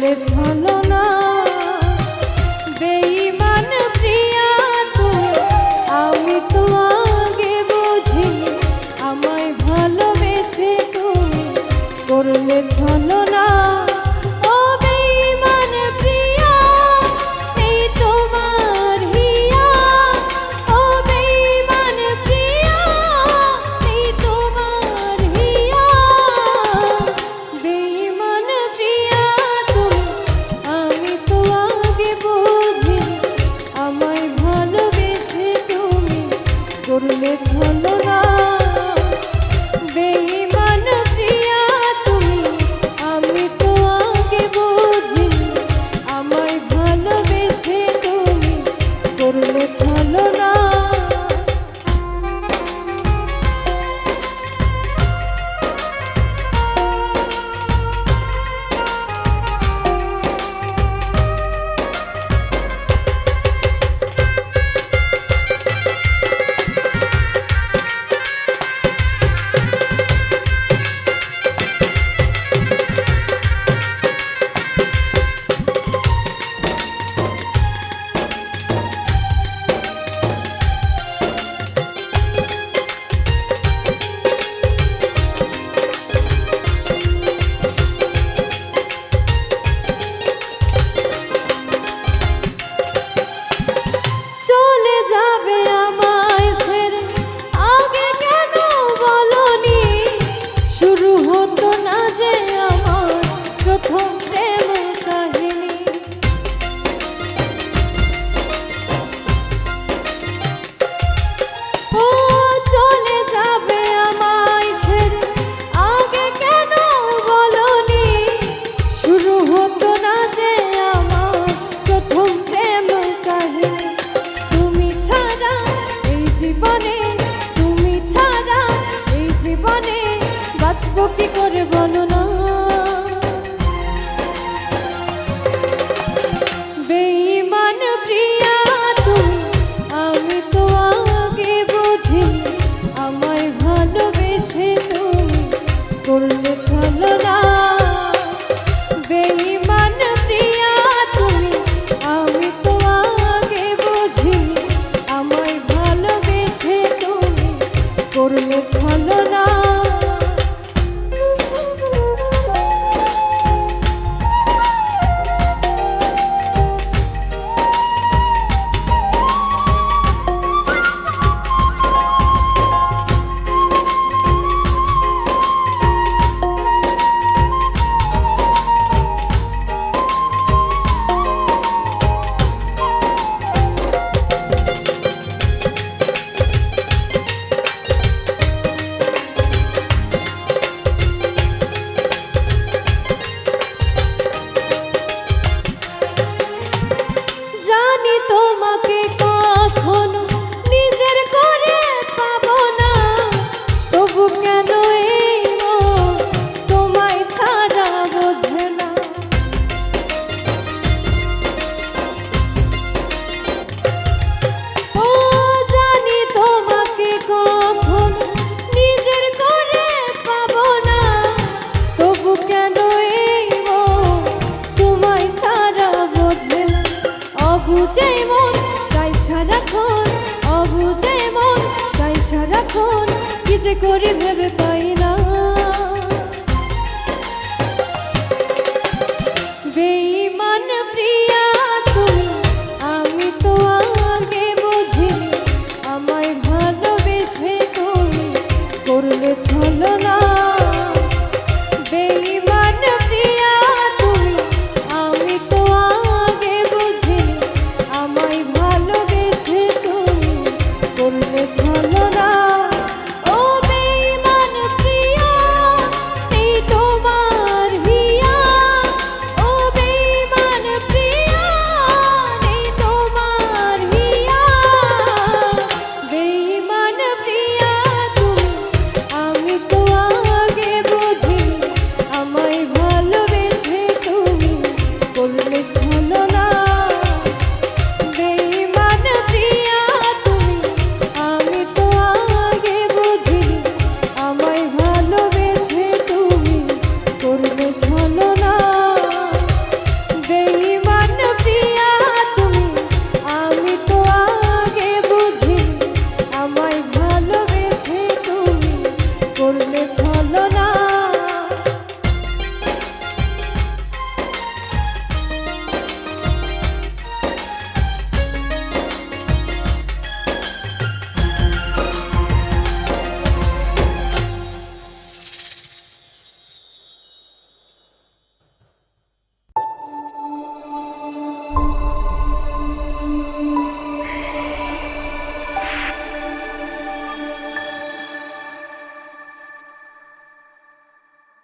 করলে ছলনা বেঈমান প্রিয়া তুমি আমি তো আগে বুঝিনি আমায় ভালোবেসে তুমি করলে ছলনা ও বেঈমান প্রিয়া এই তোমার হিয়া ও বেঈমান প্রিয়া এই তোমার হিয়া বেঈমান প্রিয়া তুমি আমি তো আগে বুঝিনি আমায় ভালোবেসে তুমি করলে ছলনা বেঈমান প্রিয়া তুমি আমি তো আগে বুঝিনি আমায় ভালোবেসে তুমি করলে ছলনা কি করে বলো না বেঈমান প্রিয়া তুমি আমি তো আগে বুঝিনি আমায় ভালোবেসে তুমি করলে ছলনা বেঈমান প্রিয়া তুমি আমি তো আগে বুঝিনি আমায় ভালোবেসে তুমি করলে ছলনা তোমাকে কখনো নিজের করে পাবো না তবু কেন এই তোমায় ছাড়া বোঝে না ও জানি তোমাকে কখনো নিজের করে পাবো না তবু কেন এই তোমায় ছাড়া বোঝে না অবুঝে মন চাই সারাক্ষণ অবুঝে মন চাই সারাক্ষণ কি যে করি ভেবে পাই